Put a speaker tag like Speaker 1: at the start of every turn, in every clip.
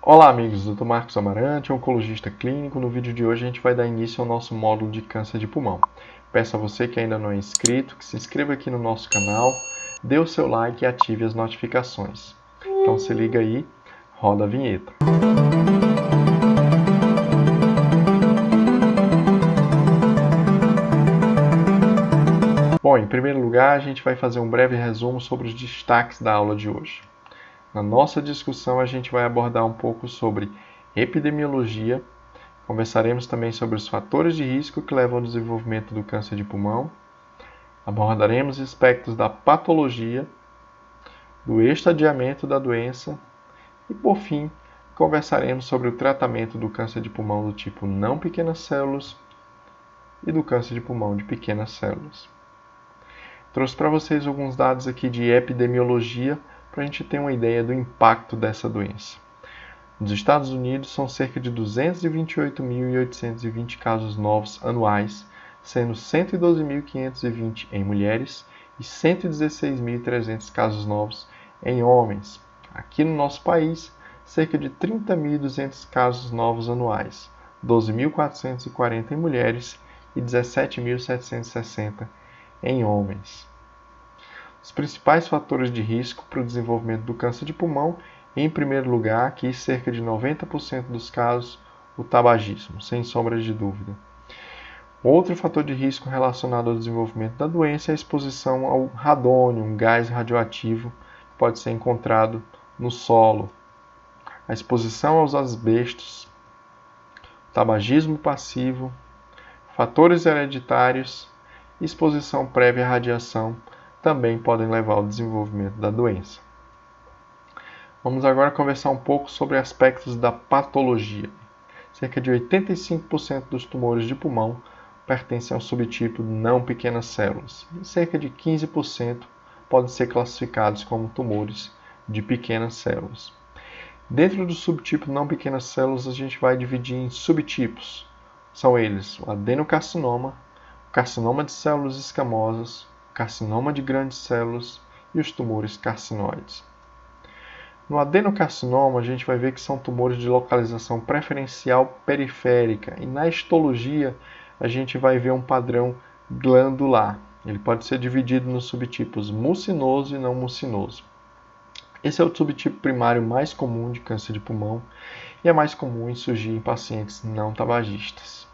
Speaker 1: Olá amigos, eu sou Marcos Amarante, oncologista clínico. No vídeo de hoje a gente vai dar início ao nosso módulo de câncer de pulmão. Peço a você que ainda não é inscrito, que se inscreva aqui no nosso canal, dê o seu like e ative as notificações. Então se liga aí, roda a vinheta. Bom, em primeiro lugar a gente vai fazer um breve resumo sobre os destaques da aula de hoje. Na nossa discussão a gente vai abordar um pouco sobre epidemiologia. Conversaremos também sobre os fatores de risco que levam ao desenvolvimento do câncer de pulmão. Abordaremos aspectos da patologia, do estadiamento da doença e, por fim, conversaremos sobre o tratamento do câncer de pulmão do tipo não pequenas células e do câncer de pulmão de pequenas células. Trouxe para vocês alguns dados aqui de epidemiologia para a gente ter uma ideia do impacto dessa doença. Nos Estados Unidos, são cerca de 228.820 casos novos anuais, sendo 112.520 em mulheres e 116.300 casos novos em homens. Aqui no nosso país, cerca de 30.200 casos novos anuais, 12.440 em mulheres e 17.760 em homens. Os principais fatores de risco para o desenvolvimento do câncer de pulmão: em primeiro lugar, aqui cerca de 90% dos casos, o tabagismo, sem sombra de dúvida. Outro fator de risco relacionado ao desenvolvimento da doença é a exposição ao radônio, um gás radioativo que pode ser encontrado no solo. A exposição aos asbestos, o tabagismo passivo, fatores hereditários e exposição prévia à radiação também podem levar ao desenvolvimento da doença. Vamos agora conversar um pouco sobre aspectos da patologia. Cerca de 85% dos tumores de pulmão pertencem ao subtipo não pequenas células, e cerca de 15% podem ser classificados como tumores de pequenas células. Dentro do subtipo não pequenas células, a gente vai dividir em subtipos. São eles o adenocarcinoma, o carcinoma de células escamosas, o carcinoma de grandes células e os tumores carcinoides. No adenocarcinoma, a gente vai ver que são tumores de localização preferencial periférica, e na histologia a gente vai ver um padrão glandular. Ele pode ser dividido nos subtipos mucinoso e não mucinoso. Esse é o subtipo primário mais comum de câncer de pulmão e é mais comum em surgir em pacientes não tabagistas.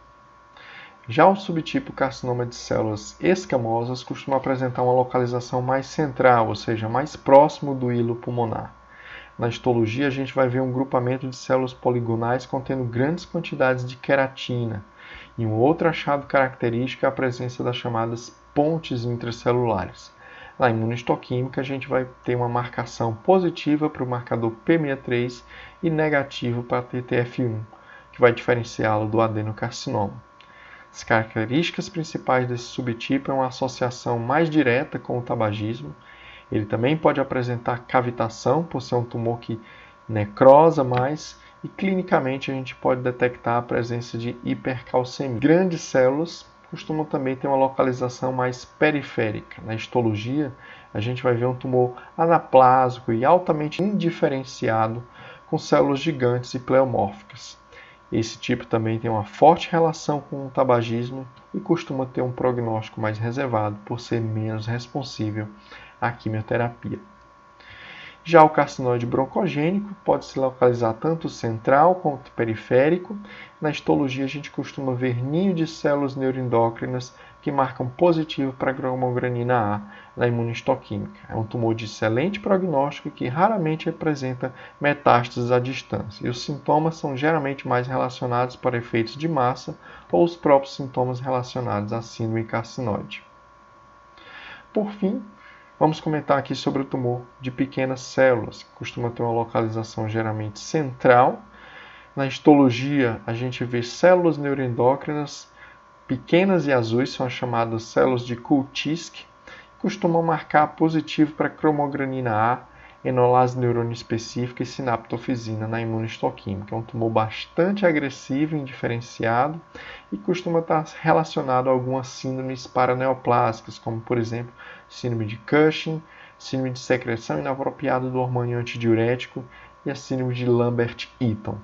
Speaker 1: Já o subtipo carcinoma de células escamosas costuma apresentar uma localização mais central, ou seja, mais próximo do hilo pulmonar. Na histologia, a gente vai ver um grupamento de células poligonais contendo grandes quantidades de queratina. E um outro achado característico é a presença das chamadas pontes intracelulares. Na imunohistoquímica, a gente vai ter uma marcação positiva para o marcador P63 e negativa para a TTF1, que vai diferenciá-lo do adenocarcinoma. As características principais desse subtipo é uma associação mais direta com o tabagismo. Ele também pode apresentar cavitação, por ser um tumor que necrosa mais, e clinicamente a gente pode detectar a presença de hipercalcemia. Grandes células costumam também ter uma localização mais periférica. Na histologia, a gente vai ver um tumor anaplásico e altamente indiferenciado, com células gigantes e pleomórficas. Esse tipo também tem uma forte relação com o tabagismo e costuma ter um prognóstico mais reservado por ser menos responsível à quimioterapia. Já o carcinoide broncogênico pode se localizar tanto central quanto periférico. Na histologia, a gente costuma ver ninho de células neuroendócrinas que marcam positivo para a cromogranina A na imunohistoquímica. É um tumor de excelente prognóstico que raramente apresenta metástases à distância. E os sintomas são geralmente mais relacionados para efeitos de massa ou os próprios sintomas relacionados à síndrome carcinoide. Por fim, vamos comentar aqui sobre o tumor de pequenas células, que costuma ter uma localização geralmente central. Na histologia, a gente vê células neuroendócrinas pequenas e azuis, são as chamadas células de Kulczyk, costumam marcar positivo para cromogranina A, enolase neurônio específica e sinaptofisina na imunohistoquímica. É um tumor bastante agressivo e indiferenciado e costuma estar relacionado a algumas síndromes paraneoplásicas, como, por exemplo, síndrome de Cushing, síndrome de secreção inapropriada do hormônio antidiurético e a síndrome de Lambert-Eaton.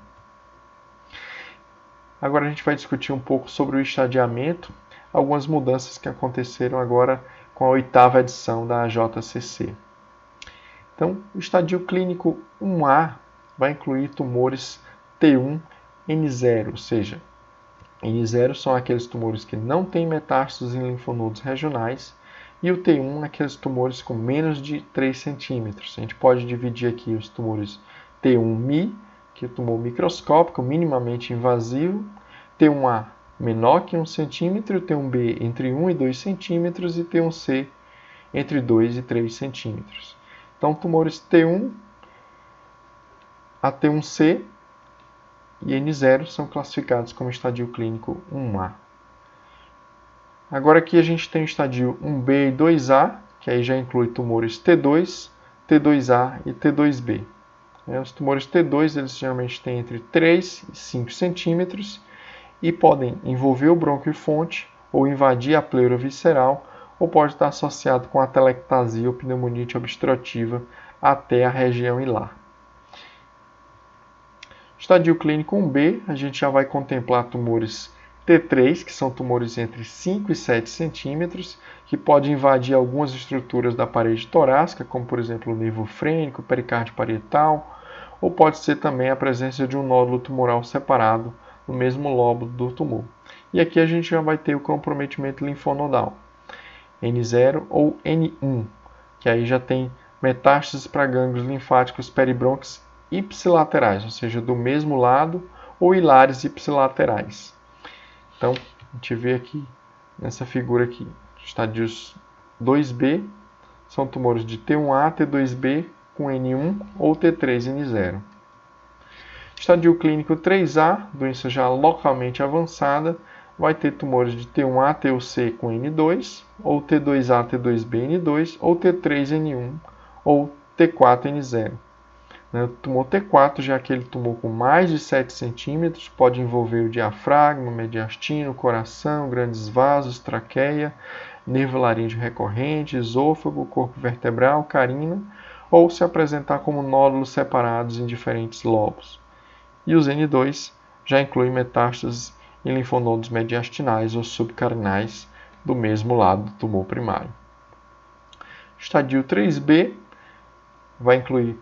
Speaker 1: Agora a gente vai discutir um pouco sobre o estadiamento, algumas mudanças que aconteceram agora com a 8ª edição da AJCC. Então, o estadio clínico 1A vai incluir tumores T1, N0, ou seja, N0 são aqueles tumores que não têm metástases em linfonodos regionais, e o T1 aqueles tumores com menos de 3 centímetros. A gente pode dividir aqui os tumores T1-Mi, que é o tumor microscópico, minimamente invasivo, T1A menor que 1 centímetro, T1B entre 1 e 2 centímetros e T1C entre 2 e 3 centímetros. Então, tumores T1 a T1C e N0 são classificados como estadio clínico 1A. Agora aqui a gente tem o estadio 1B e 2A, que aí já inclui tumores T2, T2A e T2B. Os tumores T2 eles geralmente têm entre 3 e 5 centímetros e podem envolver o brônquio fonte ou invadir a pleura visceral, ou pode estar associado com atelectasia ou pneumonite obstrutiva até a região hilar. Estadio clínico 1B, a gente já vai contemplar tumores T3, que são tumores entre 5 e 7 centímetros, que podem invadir algumas estruturas da parede torácica, como por exemplo o nervo frênico, pericárdio parietal, ou pode ser também a presença de um nódulo tumoral separado no mesmo lóbulo do tumor. E aqui a gente já vai ter o comprometimento linfonodal, N0 ou N1, que aí já tem metástases para gânglios linfáticos peribrônquicos ipsilaterais, ou seja, do mesmo lado, ou hilares ipsilaterais. Então, a gente vê aqui, nessa figura aqui, estadios 2B, são tumores de T1A, T2B com N1 ou T3N0. Estadio clínico 3A, doença já localmente avançada, vai ter tumores de T1A, T1C com N2, ou T2A, T2B, N2, ou T3N1, ou T4N0. O tumor T4 já é aquele tumor com mais de 7 centímetros, pode envolver o diafragma, mediastino, coração, grandes vasos, traqueia, nervo laríngeo recorrente, esôfago, corpo vertebral, carina, ou se apresentar como nódulos separados em diferentes lobos. E os N2 já incluem metástases em linfonodos mediastinais ou subcarinais do mesmo lado do tumor primário. Estadio 3B vai incluir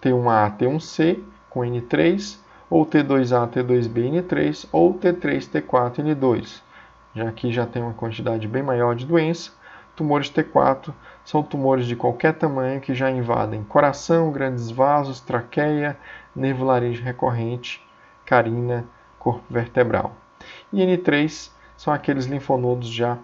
Speaker 1: T1A, T1C com N3, ou T2A, T2B, N3, ou T3, T4, N2. Já aqui já tem uma quantidade bem maior de doença. Tumores T4 são tumores de qualquer tamanho que já invadem coração, grandes vasos, traqueia, nervo laríngeo recorrente, carina, corpo vertebral. E N3 são aqueles linfonodos já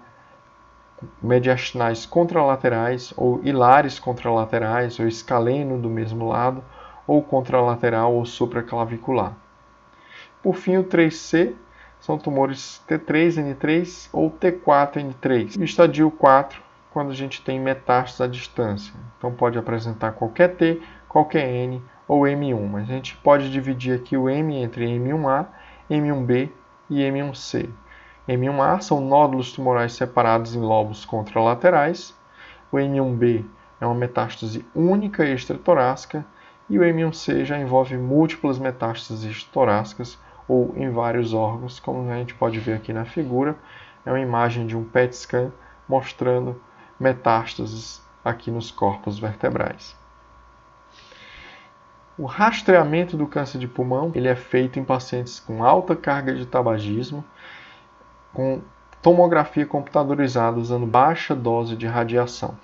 Speaker 1: mediastinais contralaterais, ou hilares contralaterais, ou escaleno do mesmo lado, ou contralateral ou supraclavicular. Por fim, o 3C são tumores T3, N3 ou T4, N3. E o estadio 4, quando a gente tem metástase à distância. Então pode apresentar qualquer T, qualquer N ou M1, mas a gente pode dividir aqui o M entre M1A, M1B e M1C. M1A são nódulos tumorais separados em lobos contralaterais, o M1B é uma metástase única extratorácica e o M1C já envolve múltiplas metástases extratorácicas ou em vários órgãos, como a gente pode ver aqui na figura. É uma imagem de um PET scan mostrando metástases aqui nos corpos vertebrais. O rastreamento do câncer de pulmão ele é feito em pacientes com alta carga de tabagismo, com tomografia computadorizada usando baixa dose de radiação.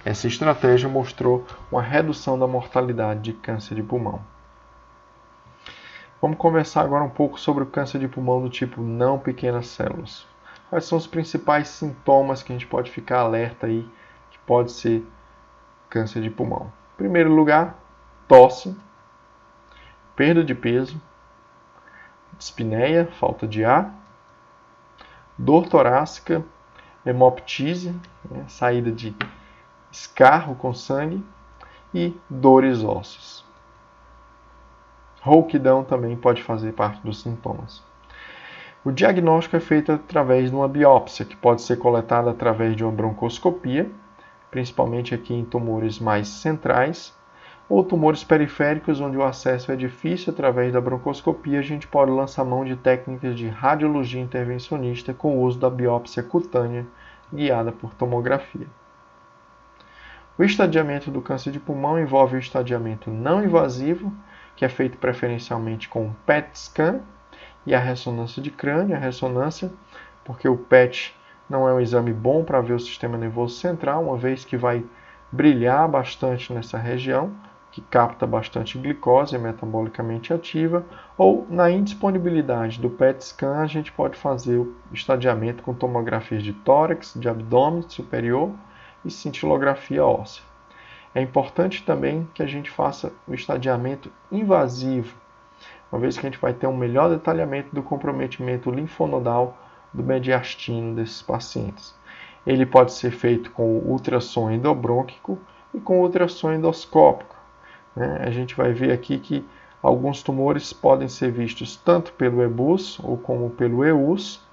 Speaker 1: Essa estratégia mostrou uma redução da mortalidade de câncer de pulmão. Vamos conversar agora um pouco sobre o câncer de pulmão do tipo não pequenas células. Quais são os principais sintomas que a gente pode ficar alerta aí que pode ser câncer de pulmão? Em primeiro lugar, tosse, perda de peso, dispneia, falta de ar, dor torácica, hemoptise, saída de escarro com sangue e dores ósseas. Rouquidão também pode fazer parte dos sintomas. O diagnóstico é feito através de uma biópsia, que pode ser coletada através de uma broncoscopia, principalmente aqui em tumores mais centrais, ou tumores periféricos onde o acesso é difícil através da broncoscopia, a gente pode lançar mão de técnicas de radiologia intervencionista com o uso da biópsia cutânea guiada por tomografia. O estadiamento do câncer de pulmão envolve o estadiamento não invasivo, que é feito preferencialmente com o PET scan e a ressonância de crânio, a ressonância, porque o PET não é um exame bom para ver o sistema nervoso central, uma vez que vai brilhar bastante nessa região, que capta bastante glicose, é metabolicamente ativa, ou na indisponibilidade do PET scan, a gente pode fazer o estadiamento com tomografias de tórax, de abdômen superior e cintilografia óssea. É importante também que a gente faça o estadiamento invasivo, uma vez que a gente vai ter um melhor detalhamento do comprometimento linfonodal do mediastino desses pacientes. Ele pode ser feito com ultrassom endobrônquico e com ultrassom endoscópico. A gente vai ver aqui que alguns tumores podem ser vistos tanto pelo EBUS ou como pelo EUS,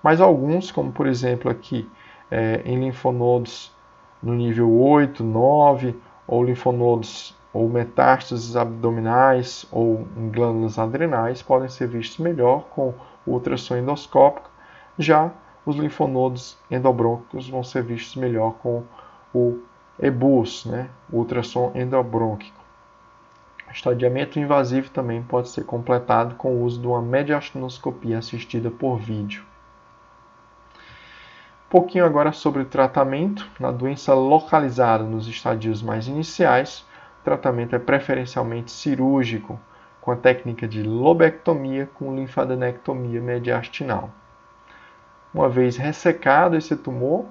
Speaker 1: mas alguns, como por exemplo aqui em linfonodos no nível 8, 9, ou linfonodos ou metástases abdominais ou em glândulas adrenais, podem ser vistos melhor com o ultrassom endoscópico. Já os linfonodos endobrôncicos vão ser vistos melhor com o EBUS, o ultrassom endobrônquico. O estadiamento invasivo também pode ser completado com o uso de uma mediastinoscopia assistida por vídeo. Um pouquinho agora sobre o tratamento. Na doença localizada nos estadios mais iniciais, o tratamento é preferencialmente cirúrgico, com a técnica de lobectomia com linfadenectomia mediastinal. Uma vez ressecado esse tumor,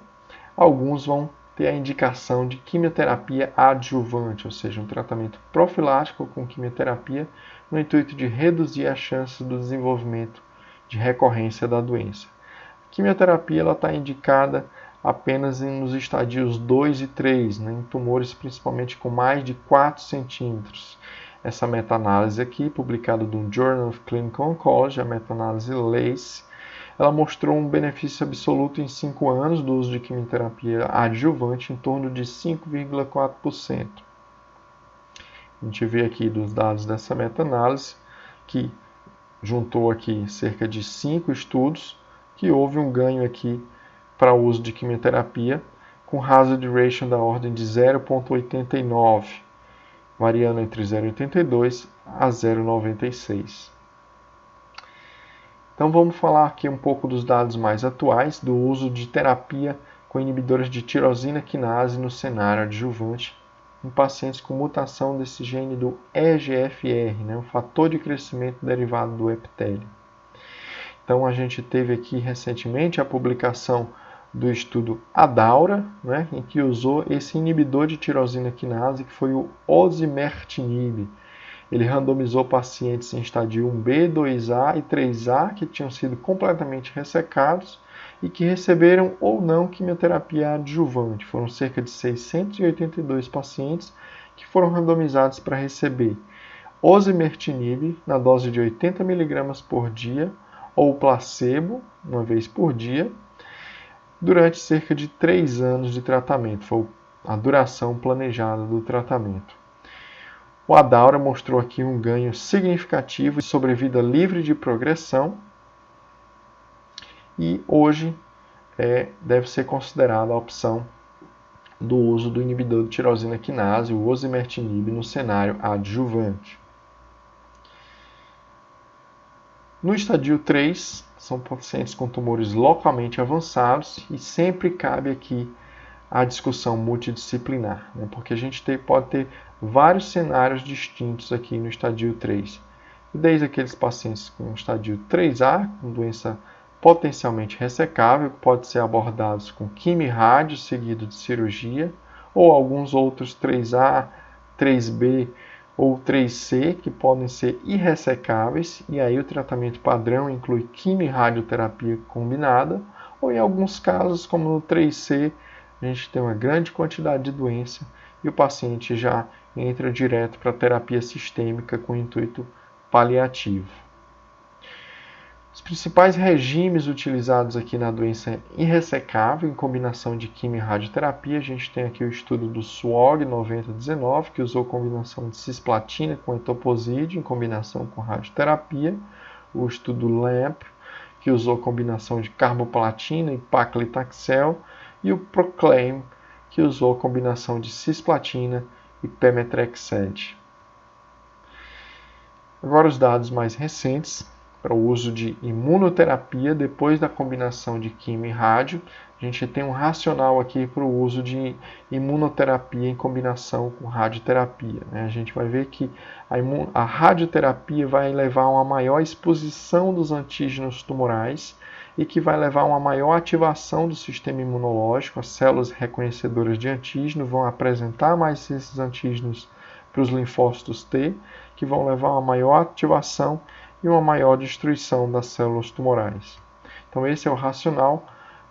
Speaker 1: alguns vão ter a indicação de quimioterapia adjuvante, ou seja, um tratamento profilático com quimioterapia no intuito de reduzir a chance do desenvolvimento de recorrência da doença. A quimioterapia está indicada apenas nos estadios 2 e 3, em tumores principalmente com mais de 4 centímetros. Essa meta-análise aqui, publicada no Journal of Clinical Oncology, a meta-análise LACE, ela mostrou um benefício absoluto em 5 anos do uso de quimioterapia adjuvante em torno de 5,4%. A gente vê aqui dos dados dessa meta-análise que juntou aqui cerca de 5 estudos, que houve um ganho aqui para o uso de quimioterapia com hazard ratio da ordem de 0,89, variando entre 0,82 a 0,96. Então vamos falar aqui um pouco dos dados mais atuais do uso de terapia com inibidores de tirosina quinase no cenário adjuvante em pacientes com mutação desse gene do EGFR, o fator de crescimento derivado do epitélio. Então a gente teve aqui recentemente a publicação do estudo ADAURA, em que usou esse inibidor de tirosina quinase, que foi o osimertinib. Ele randomizou pacientes em estadio 1B, 2A e 3A que tinham sido completamente ressecados e que receberam ou não quimioterapia adjuvante. Foram cerca de 682 pacientes que foram randomizados para receber osimertinib na dose de 80 mg por dia ou placebo, uma vez por dia, durante cerca de 3 anos de tratamento. Foi a duração planejada do tratamento. O ADAURA mostrou aqui um ganho significativo de sobrevida livre de progressão e hoje deve ser considerada a opção do uso do inibidor de tirosina quinase, o osimertinib, no cenário adjuvante. No estadio 3, são pacientes com tumores localmente avançados e sempre cabe aqui a discussão multidisciplinar, porque a gente pode ter vários cenários distintos aqui no estadio 3. Desde aqueles pacientes com estadio 3A, com doença potencialmente ressecável, que pode ser abordados com quimio-rádio seguido de cirurgia, ou alguns outros 3A, 3B ou 3C, que podem ser irressecáveis, e aí o tratamento padrão inclui quimio-radioterapia combinada, ou em alguns casos, como no 3C, a gente tem uma grande quantidade de doença e o paciente já entra direto para a terapia sistêmica com intuito paliativo. Os principais regimes utilizados aqui na doença irressecável, em combinação de quimio e radioterapia, a gente tem aqui o estudo do SWOG 9019, que usou combinação de cisplatina com etoposide em combinação com radioterapia, o estudo LAMP, que usou combinação de carboplatina e paclitaxel, e o PROCLAIM, que usou combinação de cisplatina e pemetrexed. Agora os dados mais recentes para o uso de imunoterapia depois da combinação de quimio e rádio. A gente tem um racional aqui para o uso de imunoterapia em combinação com radioterapia. A gente vai ver que a radioterapia vai levar a uma maior exposição dos antígenos tumorais e que vai levar a uma maior ativação do sistema imunológico. As células reconhecedoras de antígeno vão apresentar mais esses antígenos para os linfócitos T, que vão levar a uma maior ativação e uma maior destruição das células tumorais. Então esse é o racional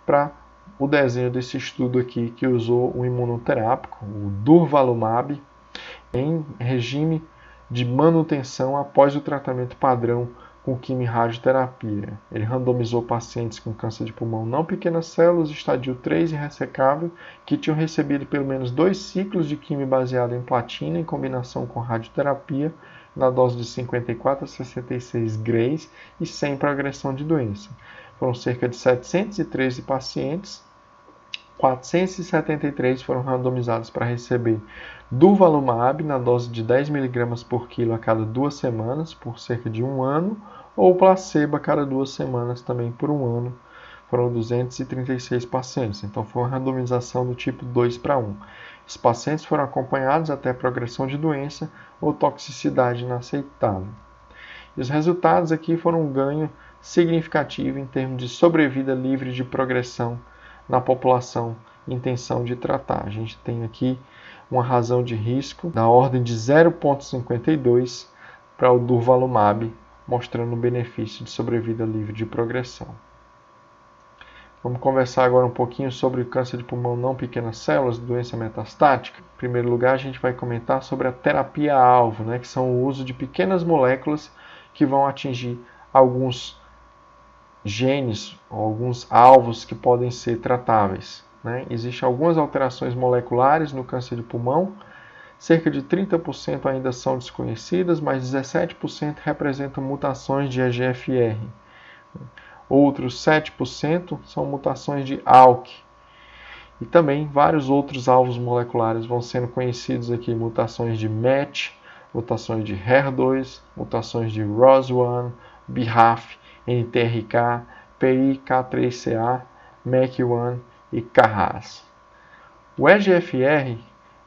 Speaker 1: para o desenho desse estudo aqui, que usou o imunoterápico, o durvalumab, em regime de manutenção após o tratamento padrão com quimio-radioterapia. Ele randomizou pacientes com câncer de pulmão não pequenas células, estadio 3 irressecável, que tinham recebido pelo menos 2 ciclos de quimio baseado em platina em combinação com radioterapia, na dose de 54 a 66 grays e sem progressão de doença. Foram cerca de 713 pacientes, 473 foram randomizados para receber durvalumab na dose de 10 mg por quilo a cada 2 semanas, por cerca de 1 ano, ou placebo a cada 2 semanas também por 1 ano. Foram 236 pacientes, então foi uma randomização do tipo 2:1. Os pacientes foram acompanhados até progressão de doença ou toxicidade inaceitável. E os resultados aqui foram um ganho significativo em termos de sobrevida livre de progressão na população em intenção de tratar. A gente tem aqui uma razão de risco da ordem de 0,52 para o durvalumab, mostrando um benefício de sobrevida livre de progressão. Vamos conversar agora um pouquinho sobre o câncer de pulmão não pequenas células, doença metastática. Em primeiro lugar, a gente vai comentar sobre a terapia-alvo, que são o uso de pequenas moléculas que vão atingir alguns genes, alguns alvos que podem ser tratáveis. Existem algumas alterações moleculares no câncer de pulmão, cerca de 30% ainda são desconhecidas, mas 17% representam mutações de EGFR. Outros 7% são mutações de ALK. E também vários outros alvos moleculares vão sendo conhecidos aqui, mutações de MET, mutações de HER2, mutações de ROS1, BRAF, NTRK, PIK3CA, MEK1 e KRAS. O EGFR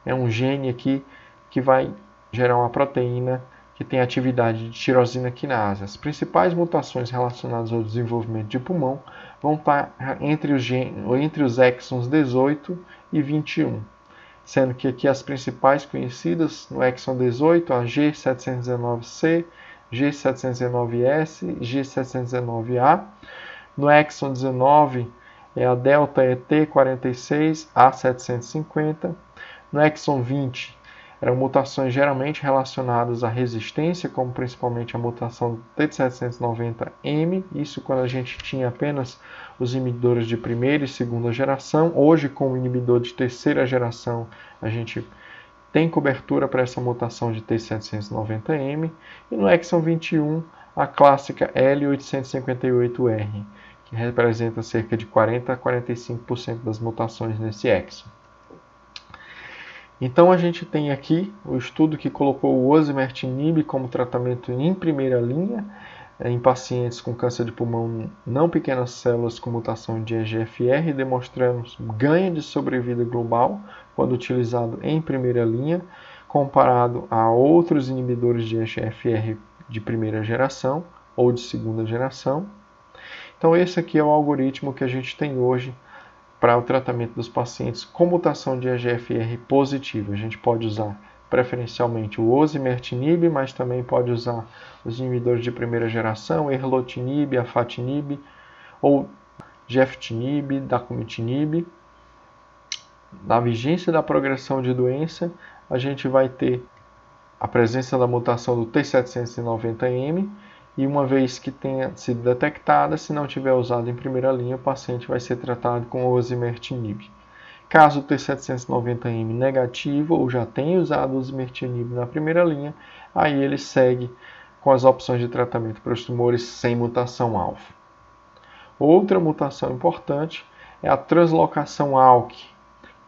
Speaker 1: é um gene aqui que vai gerar uma proteína que tem atividade de tirosina quinase. As principais mutações relacionadas ao desenvolvimento de pulmão vão estar entre os exons 18 e 21, sendo que aqui as principais conhecidas no exon 18, a G719C, G719S e G719A. No exon 19 é a delta ET46, A750. No exon 20 eram mutações geralmente relacionadas à resistência, como principalmente a mutação do T790M, isso quando a gente tinha apenas os inibidores de primeira e segunda geração. Hoje, com o inibidor de terceira geração, a gente tem cobertura para essa mutação de T790M. E no exon 21, a clássica L858R, que representa cerca de 40 a 45% das mutações nesse exon. Então a gente tem aqui o estudo que colocou o osimertinib como tratamento em primeira linha em pacientes com câncer de pulmão não pequenas células com mutação de EGFR, demonstrando ganho de sobrevida global quando utilizado em primeira linha, comparado a outros inibidores de EGFR de primeira geração ou de segunda geração. Então esse aqui é o algoritmo que a gente tem hoje para o tratamento dos pacientes com mutação de EGFR positiva. A gente pode usar preferencialmente o osimertinib, mas também pode usar os inibidores de primeira geração, erlotinib, afatinib, ou gefitinib, dacomitinib. Na vigência da progressão de doença, a gente vai ter a presença da mutação do T790M, e uma vez que tenha sido detectada, se não tiver usado em primeira linha, o paciente vai ser tratado com osimertinib. Caso o T790M negativo ou já tenha usado osimertinib na primeira linha, aí ele segue com as opções de tratamento para os tumores sem mutação alfa. Outra mutação importante é a translocação ALK.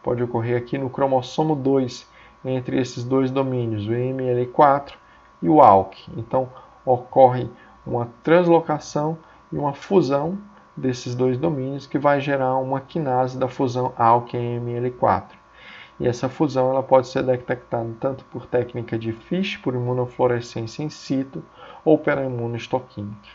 Speaker 1: Pode ocorrer aqui no cromossomo 2, entre esses dois domínios, o ML4 e o ALK. Então, ocorre uma translocação e uma fusão desses dois domínios que vai gerar uma quinase da fusão ALK-ML4. E essa fusão ela pode ser detectada tanto por técnica de FISH, por imunofluorescência in situ, ou pela imunohistoquímica.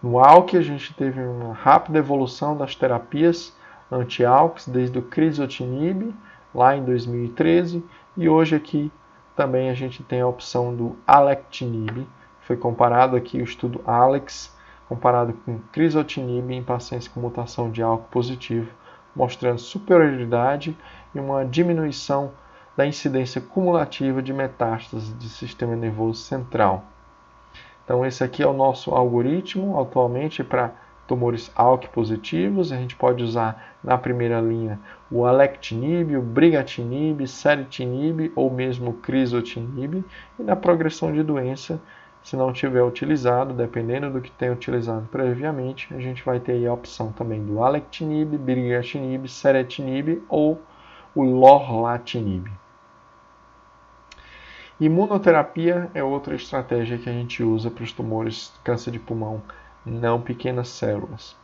Speaker 1: No ALK, a gente teve uma rápida evolução das terapias anti-ALKs, desde o crizotinib, lá em 2013, e hoje aqui também a gente tem a opção do alectinib. Foi comparado aqui o estudo ALEX, comparado com crizotinib em pacientes com mutação de ALK positivo, mostrando superioridade e uma diminuição da incidência cumulativa de metástases do sistema nervoso central. Então esse aqui é o nosso algoritmo atualmente para tumores ALK positivos. A gente pode usar na primeira linha o alectinib, o brigatinib, ceritinib ou mesmo o crizotinib. E na progressão de doença, se não tiver utilizado, dependendo do que tenha utilizado previamente, a gente vai ter aí a opção também do alectinib, brigatinib, ceritinib ou o lorlatinib. Imunoterapia é outra estratégia que a gente usa para os tumores de câncer de pulmão não pequenas células.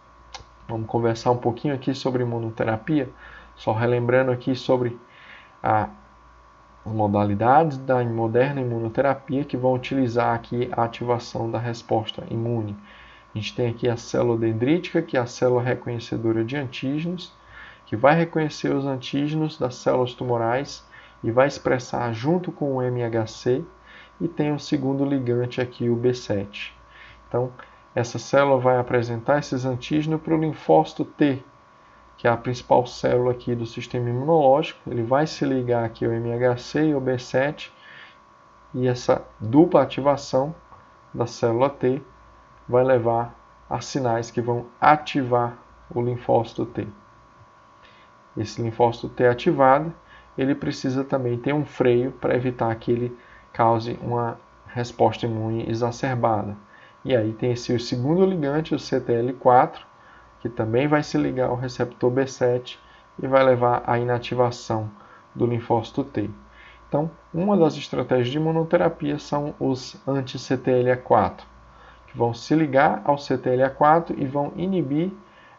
Speaker 1: Vamos conversar um pouquinho aqui sobre imunoterapia, só relembrando aqui sobre as modalidades da moderna imunoterapia que vão utilizar aqui a ativação da resposta imune. A gente tem aqui a célula dendrítica, que é a célula reconhecedora de antígenos, que vai reconhecer os antígenos das células tumorais e vai expressar junto com o MHC, e tem o segundo ligante aqui, o B7. Então, essa célula vai apresentar esses antígenos para o linfócito T, que é a principal célula aqui do sistema imunológico. Ele vai se ligar aqui ao MHC e ao B7, e essa dupla ativação da célula T vai levar a sinais que vão ativar o linfócito T. Esse linfócito T ativado, ele precisa também ter um freio para evitar que ele cause uma resposta imune exacerbada. E aí tem esse o segundo ligante, o CTL4, que também vai se ligar ao receptor B7 e vai levar à inativação do linfócito T. Então, uma das estratégias de imunoterapia são os anti-CTLA4, que vão se ligar ao CTLA4 e vão inibir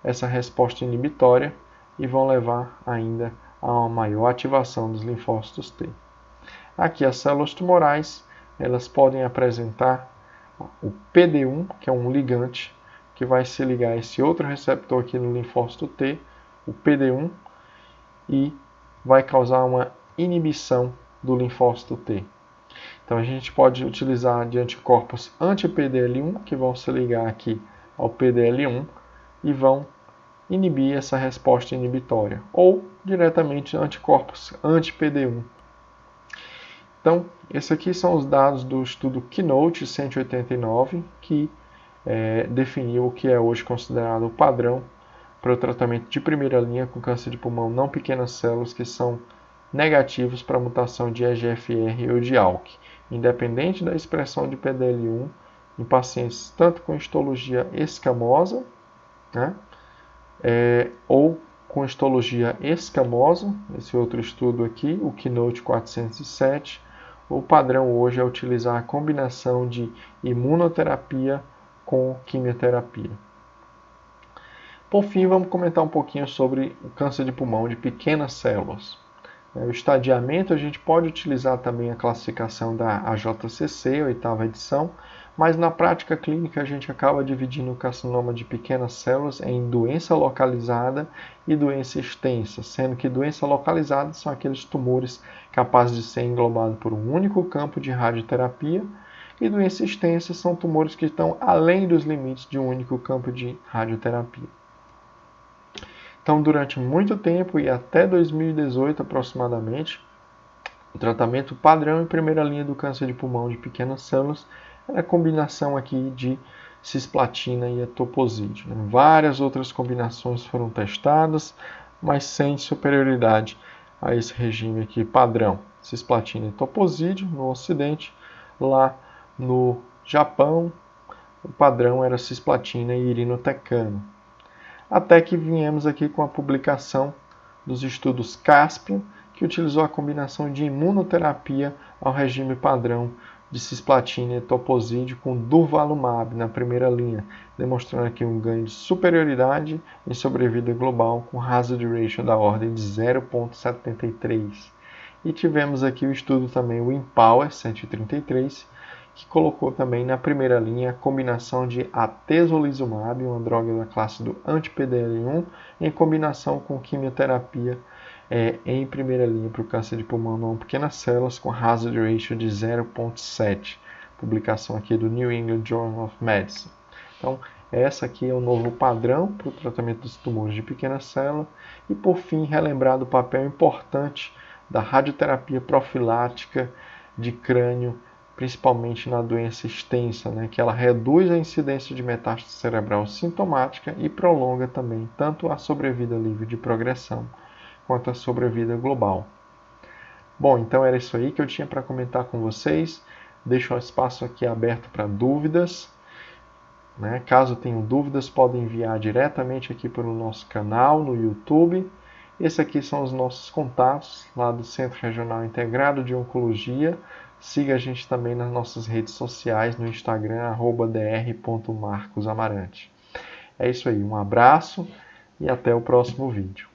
Speaker 1: essa resposta inibitória e vão levar ainda a uma maior ativação dos linfócitos T. Aqui as células tumorais, elas podem apresentar o PD-1, que é um ligante, que vai se ligar a esse outro receptor aqui no linfócito T, o PD-1, e vai causar uma inibição do linfócito T. Então a gente pode utilizar de anticorpos anti-PDL1, que vão se ligar aqui ao PDL1 e vão inibir essa resposta inibitória, ou diretamente anticorpos anti-PD1. Então, esses aqui são os dados do estudo Keynote 189, que definiu o que é hoje considerado o padrão para o tratamento de primeira linha com câncer de pulmão não pequenas células que são negativos para a mutação de EGFR ou de ALK, independente da expressão de PDL1 em pacientes tanto com histologia escamosa, né, ou com histologia escamosa, esse outro estudo aqui, o Keynote 407, o padrão hoje é utilizar a combinação de imunoterapia com quimioterapia. Por fim, vamos comentar um pouquinho sobre o câncer de pulmão de pequenas células. O estadiamento, a gente pode utilizar também a classificação da AJCC, oitava edição, mas na prática clínica a gente acaba dividindo o carcinoma de pequenas células em doença localizada e doença extensa, sendo que doença localizada são aqueles tumores capazes de ser englobados por um único campo de radioterapia, e doença extensa são tumores que estão além dos limites de um único campo de radioterapia. Então, durante muito tempo e até 2018 aproximadamente, o tratamento padrão em primeira linha do câncer de pulmão de pequenas células era a combinação aqui de cisplatina e etoposídeo. Várias outras combinações foram testadas, mas sem superioridade a esse regime aqui padrão. Cisplatina e etoposídeo no Ocidente, lá no Japão, o padrão era cisplatina e irinotecano. Até que viemos aqui com a publicação dos estudos Caspian, que utilizou a combinação de imunoterapia ao regime padrão de cisplatina e etoposídeo com durvalumab na primeira linha, demonstrando aqui um ganho de superioridade em sobrevida global com hazard ratio da ordem de 0,73. E tivemos aqui o estudo também, o Empower 133, que colocou também na primeira linha a combinação de atezolizumab, uma droga da classe do anti-PDL1, em combinação com quimioterapia em primeira linha para o câncer de pulmão não pequenas células, com hazard ratio de 0,7. Publicação aqui do New England Journal of Medicine. Então, essa aqui é o novo padrão para o tratamento dos tumores de pequena célula. E, por fim, relembrar do papel importante da radioterapia profilática de crânio, principalmente na doença extensa, que ela reduz a incidência de metástase cerebral sintomática e prolonga também tanto a sobrevida livre de progressão quanto a sobrevida global. Bom, então era isso aí que eu tinha para comentar com vocês. Deixo o espaço aqui aberto para dúvidas. Caso tenham dúvidas, podem enviar diretamente aqui pelo nosso canal no YouTube. Esses aqui são os nossos contatos lá do Centro Regional Integrado de Oncologia. Siga a gente também nas nossas redes sociais, no Instagram, @dr.marcosamarante. É isso aí, um abraço e até o próximo vídeo.